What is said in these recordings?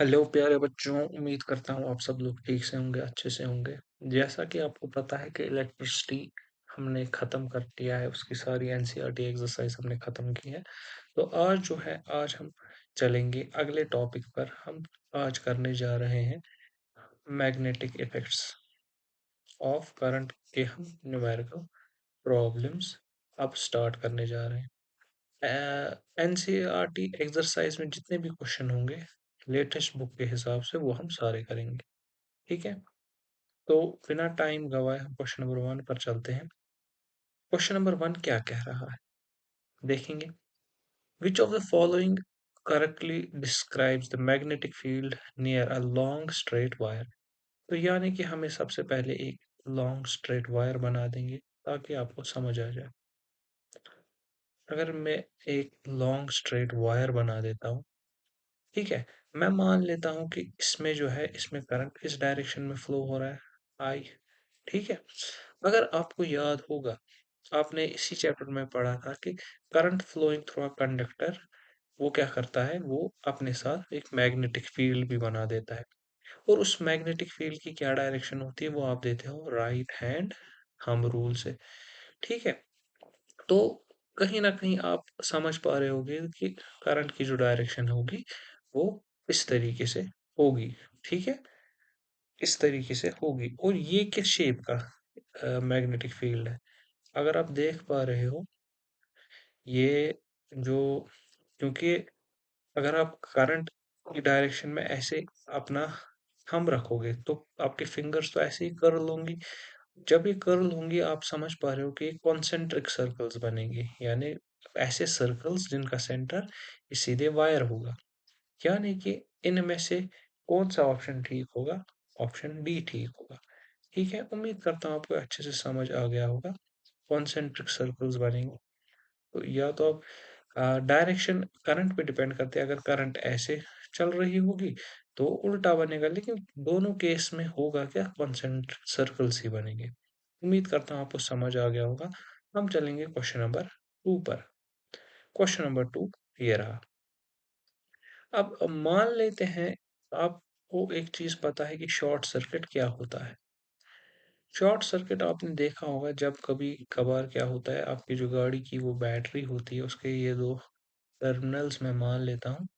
Hello प्यारे बच्चों, उम्मीद करता हूँ आप सब लोग ठीक से होंगे, अच्छे से होंगे। जैसा कि आपको पता है कि इलेक्ट्रिसिटी हमने ख़त्म कर दिया है, उसकी सारी एनसीईआरटी एक्सरसाइज हमने ख़त्म की है। तो आज जो है, आज हम चलेंगे अगले टॉपिक पर। हम आज करने जा रहे हैं मैग्नेटिक इफेक्ट्स ऑफ करंट के हम न्यूमेरिकल प्रॉब्लम्स अब स्टार्ट करने जा रहे हैं। एनसीईआरटी एक्सरसाइज में जितने भी क्वेश्चन होंगे लेटेस्ट बुक के हिसाब से वो हम सारे करेंगे। ठीक है, तो बिना टाइम गवाए हम क्वेश्चन नंबर वन पर चलते हैं। क्वेश्चन नंबर वन क्या कह रहा है, देखेंगे। Which of the following correctly describes the magnetic field near a long straight wire. तो यानी कि हमें सबसे पहले एक लॉन्ग स्ट्रेट वायर बना देंगे ताकि आपको समझ आ जाए। अगर मैं एक लॉन्ग स्ट्रेट वायर बना देता हूँ, ठीक है, मैं मान लेता हूँ कि इसमें जो है, इसमें करंट इस डायरेक्शन में फ्लो हो रहा है, आई। ठीक है, अगर आपको याद होगा, आपने इसी चैप्टर में पढ़ा था कि current flowing through a conductor वो क्या करता है, वो अपने साथ एक मैग्नेटिक फील्ड भी बना देता है। और उस मैग्नेटिक फील्ड की क्या डायरेक्शन होती है, वो आप देते हो राइट हैंड हम रूल से। ठीक है, तो कहीं ना कहीं आप समझ पा रहे होगे कि करंट की जो डायरेक्शन होगी वो इस तरीके से होगी। ठीक है, इस तरीके से होगी। और ये किस शेप का मैग्नेटिक फील्ड है, अगर आप देख पा रहे हो, ये जो, क्योंकि अगर आप करंट की डायरेक्शन में ऐसे अपना थंब रखोगे तो आपके फिंगर्स तो ऐसे ही कर्ल होंगी। जब ये कर्ल होंगी, आप समझ पा रहे हो कि कॉन्सेंट्रिक सर्कल्स बनेंगे, यानी ऐसे सर्कल्स जिनका सेंटर सीधे वायर होगा। यानी कि इनमें से कौन सा ऑप्शन ठीक होगा, ऑप्शन डी ठीक होगा। ठीक है, उम्मीद करता हूँ आपको अच्छे से समझ आ गया होगा। कॉन्सेंट्रिक सर्कल्स बनेंगे, तो या तो आप डायरेक्शन करंट पे डिपेंड करते हैं। अगर करंट ऐसे चल रही होगी तो उल्टा बनेगा, लेकिन दोनों केस में होगा क्या, कॉन्सेंट्रिक सर्कल्स ही बनेंगे। उम्मीद करता हूँ आपको समझ आ गया होगा। हम चलेंगे क्वेश्चन नंबर टू पर। क्वेश्चन नंबर टू ये रहा। अब मान लेते हैं आपको एक चीज पता है कि शॉर्ट सर्किट क्या होता है। शॉर्ट सर्किट आपने देखा होगा, जब कभी कभार क्या होता है, आपकी जो गाड़ी की वो बैटरी होती है, उसके ये दो टर्मिनल्स मैं मान लेता हूँ,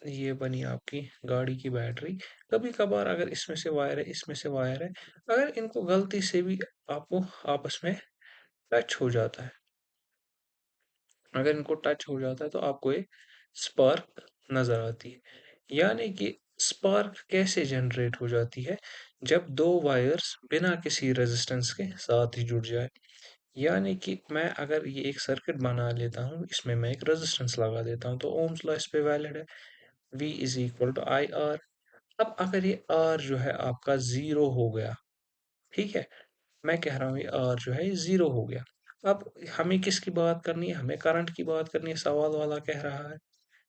ये बनी आपकी गाड़ी की बैटरी। कभी कभार अगर इसमें से वायर है, इसमें से वायर है, अगर इनको गलती से भी आपको आपस में टच हो जाता है, अगर इनको टच हो जाता है तो आपको एक स्पार्क नजर आती है। यानी कि स्पार्क कैसे जनरेट हो जाती है, जब दो वायर्स बिना किसी रेजिस्टेंस के साथ ही जुड़ जाए। यानी कि मैं अगर ये एक सर्किट बना लेता हूँ, इसमें मैं एक रेजिस्टेंस लगा देता हूँ, तो ओम्स लॉ इस पे वैलिड है। V is equal to I R. अब अगर ये R जो है आपका जीरो हो गया, ठीक है, मैं कह रहा हूँ ये R जो है ये जीरो हो गया। अब हमें किसकी बात करनी है, हमें करंट की बात करनी है, सवाल वाला कह रहा है।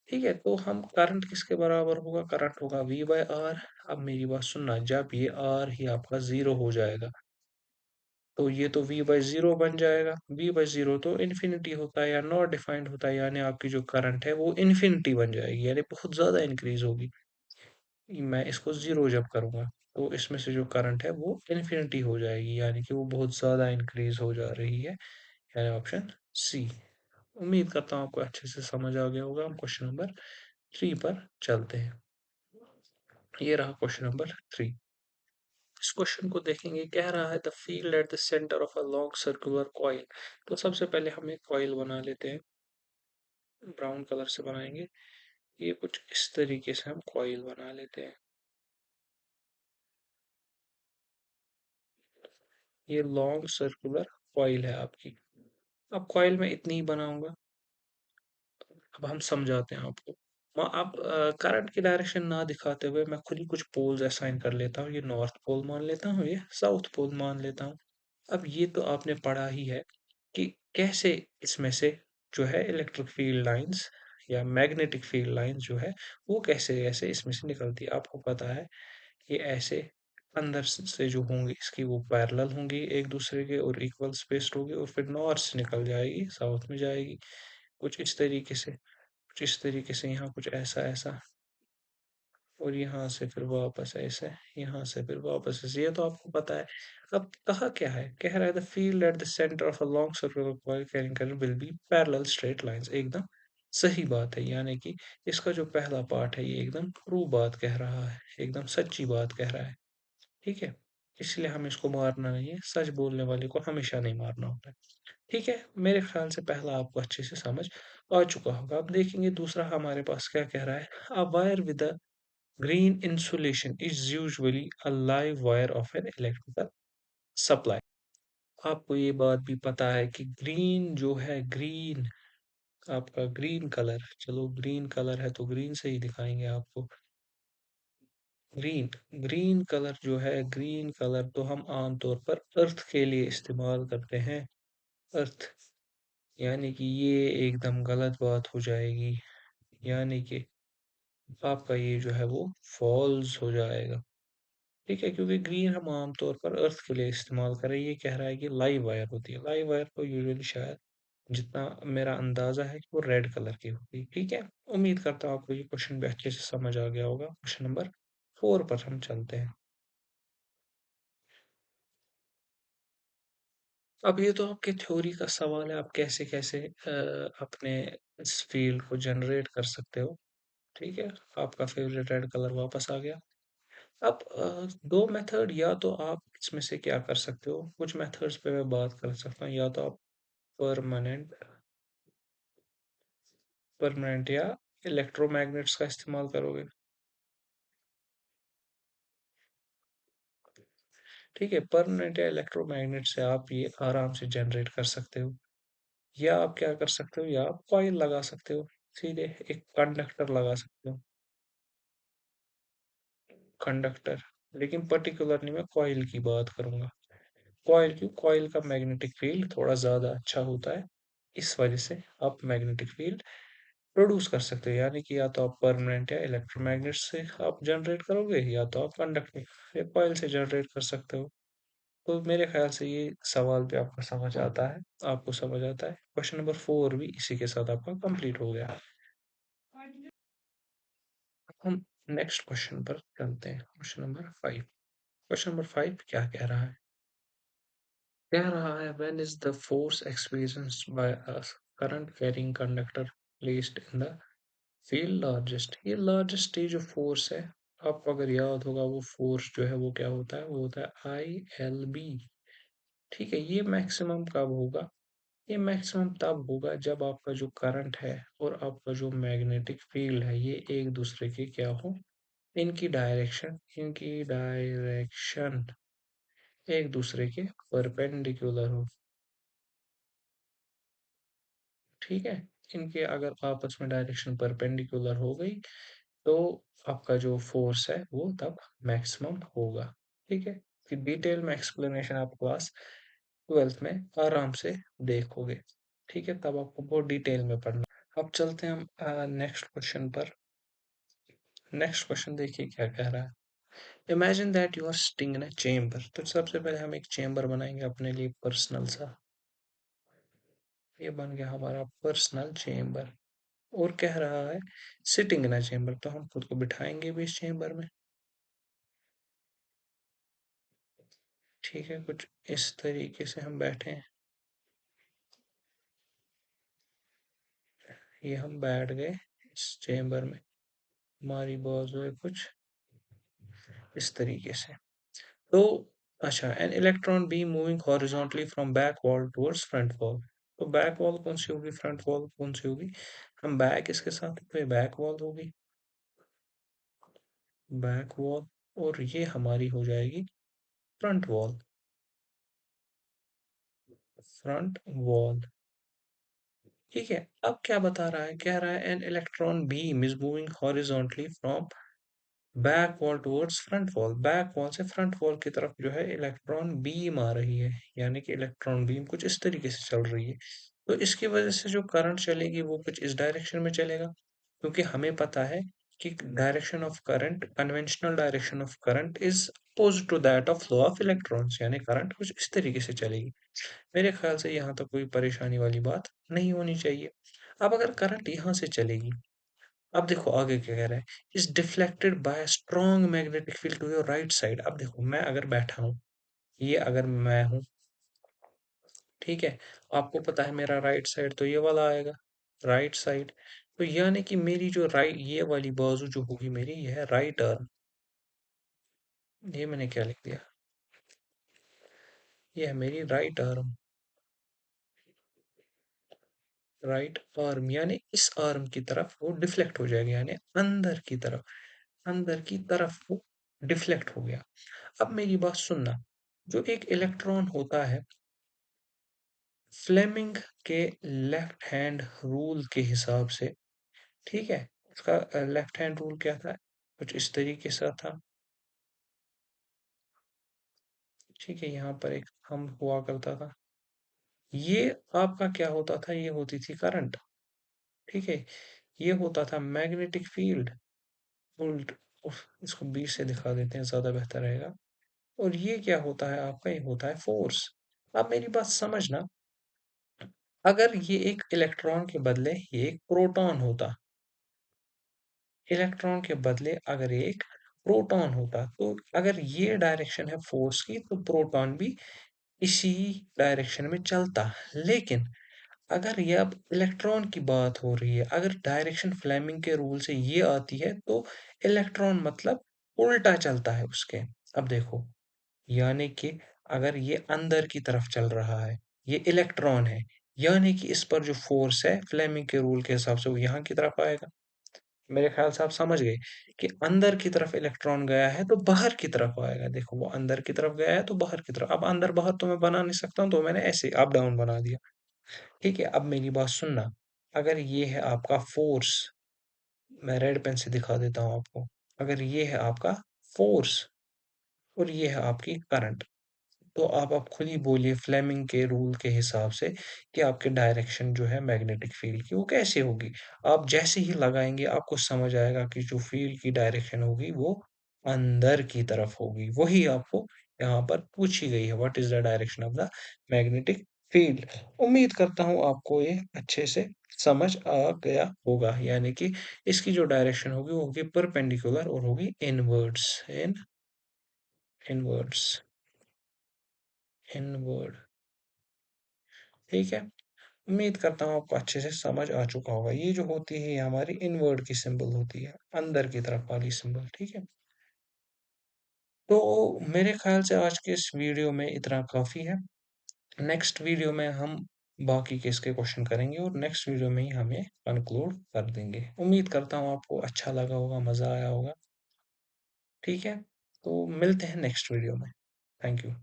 ठीक है, तो हम करंट किसके बराबर होगा, करंट होगा V बाय आर। अब मेरी बात सुनना, जब ये R ही आपका जीरो हो जाएगा तो ये तो V बाय जीरो बन जाएगा। V बाय जीरो तो इन्फिनिटी होता है या नॉट डिफाइंड होता है, यानी आपकी जो करंट है वो इन्फिनिटी बन जाएगी, यानी बहुत ज्यादा इंक्रीज होगी। मैं इसको जीरो जब करूंगा तो इसमें से जो करंट है वो इन्फिनिटी हो जाएगी, यानी कि वो बहुत ज्यादा इंक्रीज हो जा रही है, यानी ऑप्शन सी। उम्मीद करता हूँ आपको अच्छे से समझ आ गया होगा। हम क्वेश्चन नंबर थ्री पर चलते हैं। ये रहा क्वेश्चन नंबर थ्री। इस क्वेश्चन को देखेंगे, कह रहा है the field at the centre of a long circular coil. तो सबसे पहले हम एक कॉइल बना लेते हैं, ब्राउन कलर से बनाएंगे। ये कुछ इस तरीके से हम कॉइल बना लेते हैं। ये लॉन्ग सर्कुलर कॉइल है आपकी। अब कॉइल में इतनी ही बनाऊंगा। अब हम समझाते हैं आपको। आप करंट की डायरेक्शन ना दिखाते हुए मैं खुद ही कुछ पोल्स असाइन कर लेता हूँ। ये नॉर्थ पोल मान लेता हूँ, ये साउथ पोल मान लेता हूँ। अब ये तो आपने पढ़ा ही है कि कैसे इसमें से जो है इलेक्ट्रिक फील्ड लाइंस या मैग्नेटिक फील्ड लाइंस जो है वो कैसे ऐसे इसमें से निकलती है। आपको पता है ये ऐसे अंदर से जो होंगी इसकी वो पैरेलल होंगी एक दूसरे के और इक्वल स्पेस्ड होगी, और फिर नॉर्थ से निकल जाएगी, साउथ में जाएगी, कुछ इस तरीके से। कुछ इस तरीके से, यहाँ कुछ ऐसा ऐसा, और यहाँ से फिर वापस ऐसे, यहाँ से फिर वापस ऐसे, ये तो आपको पता है। अब कहा क्या है, कह रहा है the field at the centre of a long circular coil carrying current will be parallel straight lines. एकदम सही बात है, यानी कि इसका जो पहला पार्ट है ये एकदम ट्रू बात कह रहा है, एकदम सच्ची बात कह रहा है। ठीक है, इसलिए हम इसको मारना नहीं है, सच बोलने वाले को हमेशा नहीं मारना होता है। ठीक है, मेरे ख्याल से पहला आपको अच्छे से समझ आ चुका होगा। अब देखेंगे दूसरा हमारे पास क्या कह रहा है। A wire with a green insulation is usually a live wire of an electrical supply। आपको ये बात भी पता है कि ग्रीन जो है, ग्रीन आपका ग्रीन कलर, चलो ग्रीन कलर है तो ग्रीन से ही दिखाएंगे आपको। ग्रीन ग्रीन कलर जो है, ग्रीन कलर तो हम आमतौर पर अर्थ के लिए इस्तेमाल करते हैं। अर्थ, यानी कि ये एकदम गलत बात हो जाएगी, यानी कि आपका ये जो है वो फॉल्स हो जाएगा। ठीक है, क्योंकि ग्रीन हम आमतौर पर अर्थ के लिए इस्तेमाल करें, ये कह रहा है कि लाइव वायर होती है। लाइव वायर तो यूजुअली शायद, जितना मेरा अंदाजा है कि वो रेड कलर की होती है। ठीक है, उम्मीद करता हूँ आपको ये क्वेश्चन भी अच्छे से समझ आ गया होगा। क्वेश्चन नंबर 4 पर हम चलते हैं। अब ये तो आपके थ्योरी का सवाल है, आप कैसे कैसे अपने इस फील्ड को जनरेट कर सकते हो। ठीक है, आपका फेवरेट रेड कलर वापस आ गया। अब दो मेथड, या तो आप इसमें से क्या कर सकते हो, कुछ मेथड्स पे मैं बात कर सकता हूँ। या तो आप परमानेंट परमानेंट या इलेक्ट्रोमैग्नेट्स का इस्तेमाल करोगे। ठीक है, परमानेंट या इलेक्ट्रोमैग्नेट से आप ये आराम से जनरेट कर सकते हो। या आप क्या कर सकते हो, या आप कॉइल लगा सकते हो, सीधे एक कंडक्टर लगा सकते हो। कंडक्टर, लेकिन पर्टिकुलरली मैं कॉइल की बात करूंगा। कॉइल क्यों, कॉइल का मैग्नेटिक फील्ड थोड़ा ज्यादा अच्छा होता है, इस वजह से आप मैग्नेटिक फील्ड प्रोड्यूस कर सकते हो। यानी कि या तो आप परमानेंट या इलेक्ट्रोमैग्नेट से आप जनरेट करोगे, या तो आप कंडक्टर या कॉइल से जनरेट कर सकते हो। तो मेरे ख्याल से ये सवाल पे आपको समझ आता है, आपको समझ आता है। क्वेश्चन नंबर 4 भी इसी के साथ आपका कंप्लीट हो गया। अब हम नेक्स्ट क्वेश्चन पर चलते हैं, क्वेश्चन नंबर 5। क्वेश्चन नंबर 5 क्या कह रहा है, कह रहा है when is the force experienced by a current carrying conductor placed in the field largest। ये लार्जेस्ट जो फोर्स है, आपको अगर याद होगा वो फोर्स जो है वो क्या होता है, वो होता है ILB। ठीक है, ये मैक्सिमम कब होगा, ये मैक्सिमम तब होगा जब आपका जो करंट है और आपका जो मैग्नेटिक फील्ड है ये एक दूसरे के क्या हो, इनकी डायरेक्शन एक दूसरे के परपेंडिकुलर हो। ठीक है, इनके अगर आपस में डायरेक्शन परपेंडिकुलर हो गई तो आपका जो फोर्स है वो तब मैक्सिमम होगा। ठीक है, फिर डिटेल में एक्सप्लेनेशन आप क्लास 12th में आराम से देखोगे। ठीक है, तब आपको बहुत डिटेल में पढ़ना। अब चलते हैं हम नेक्स्ट क्वेश्चन पर। नेक्स्ट क्वेश्चन देखिए क्या कह रहा है। Imagine that you are sitting in a chamber. तो सबसे पहले हम एक चेम्बर बनाएंगे अपने लिए पर्सनल सा। ये बन गया हमारा पर्सनल चेम्बर। और कह रहा है सिटिंग इन अ चेम्बर, तो हम खुद को बिठाएंगे भी इस चेम्बर में। ठीक है, कुछ इस तरीके से हम बैठे हैं, ये हम बैठ गए इस चेम्बर में, हमारी बाजू है कुछ इस तरीके से। तो अच्छा, an electron beam moving horizontally from back wall towards front wall. तो बैक वॉल कौन सी होगी, फ्रंट वॉल कौन सी होगी, हम बैक इसके साथ है, तो ये बैक वॉल होगी, बैक वॉल। और ये हमारी हो जाएगी फ्रंट वॉल, फ्रंट वॉल। ठीक है, अब क्या बता रहा है, कह रहा है an electron beam is moving horizontally from back wall towards front wall. Back wall से फ्रंट वॉल की तरफ जो है इलेक्ट्रॉन बीम आ रही है, यानी कि इलेक्ट्रॉन बीम कुछ इस तरीके से चल रही है। तो इसकी वजह से जो करंट चलेगी वो कुछ इस डायरेक्शन में चलेगा, क्योंकि हमें पता है कि direction of current, conventional direction of current is opposite to that of flow of electrons, यानी करंट कुछ इस तरीके से चलेगी। मेरे ख्याल से यहाँ तक कोई परेशानी वाली बात नहीं होनी चाहिए। अब अगर करंट यहाँ से चलेगी, अब देखो आगे क्या कह रहा है, is deflected by strong magnetic field to your right side. अब देखो मैं अगर बैठा हूँ, ये अगर मैं हूँ, ठीक है, आपको पता है मेरा राइट साइड तो ये वाला आएगा, राइट साइड। तो यानी कि मेरी जो राइट ये वाली बाजू जो होगी मेरी, ये है राइट आर्म। ये मैंने क्या लिख दिया, ये है मेरी राइट आर्म। राइट आर्म यानी इस आर्म की तरफ वो डिफ्लेक्ट हो जाएगा, यानी अंदर की तरफ, अंदर की तरफ वो डिफ्लेक्ट हो गया। अब मेरी बात सुनना, जो एक इलेक्ट्रॉन होता है, फ्लेमिंग के लेफ्ट हैंड रूल के हिसाब से, ठीक है, उसका लेफ्ट हैंड रूल क्या था, कुछ इस तरीके से था, ठीक है, यहाँ पर एक हम हुआ करता था, ये आपका क्या होता था, ये होती थी करंट, ठीक है, ये होता था मैग्नेटिक फील्ड, उल्ट इसको बी से दिखा देते हैं, ज्यादा बेहतर रहेगा। और ये क्या होता है आपका, ये होता है फोर्स। अब मेरी बात समझना, अगर ये एक इलेक्ट्रॉन के बदले ये एक प्रोटॉन होता, इलेक्ट्रॉन के बदले अगर ये एक प्रोटॉन होता, तो अगर ये डायरेक्शन है फोर्स की, तो प्रोटॉन भी इसी डायरेक्शन में चलता। लेकिन अगर ये अब इलेक्ट्रॉन की बात हो रही है, अगर डायरेक्शन फ्लेमिंग के रूल से ये आती है, तो इलेक्ट्रॉन मतलब उल्टा चलता है उसके। अब देखो, यानी कि अगर ये अंदर की तरफ चल रहा है, ये इलेक्ट्रॉन है, यानी कि इस पर जो फोर्स है फ्लेमिंग के रूल के हिसाब से वो यहाँ की तरफ आएगा। मेरे ख्याल से आप समझ गए कि अंदर की तरफ इलेक्ट्रॉन गया है तो बाहर की तरफ आएगा। देखो वो अंदर की तरफ गया है तो बाहर की तरफ, अब अंदर बाहर तो मैं बना नहीं सकता हूँ, तो मैंने ऐसे अप डाउन बना दिया। ठीक है, अब मेरी बात सुनना, अगर ये है आपका फोर्स, मैं रेड पेन से दिखा देता हूँ आपको, अगर ये है आपका फोर्स और ये है आपकी करंट, तो आप खुद ही बोलिए फ्लेमिंग के रूल के हिसाब से कि आपके डायरेक्शन जो है मैग्नेटिक फील्ड की वो कैसे होगी। आप जैसे ही लगाएंगे आपको समझ आएगा कि जो फील्ड की डायरेक्शन होगी वो अंदर की तरफ होगी। वही आपको यहाँ पर पूछी गई है, what is the direction of the magnetic field. उम्मीद करता हूँ आपको ये अच्छे से समझ आ गया होगा, यानी कि इसकी जो डायरेक्शन होगी वो होगी परपेंडिकुलर और होगी इनवर्ड्स, इनवर्ड्स, इनवर्ड, ठीक है। उम्मीद करता हूँ आपको अच्छे से समझ आ चुका होगा। ये जो होती है ये हमारी इनवर्ड की सिंबल होती है, अंदर की तरफ वाली सिंबल, ठीक है। तो मेरे ख्याल से आज के इस वीडियो में इतना काफी है। नेक्स्ट वीडियो में हम बाकी के इसके क्वेश्चन करेंगे और नेक्स्ट वीडियो में ही हम ये कंक्लूड कर देंगे। उम्मीद करता हूँ आपको अच्छा लगा होगा, मजा आया होगा, ठीक है। तो मिलते हैं नेक्स्ट वीडियो में। Thank you.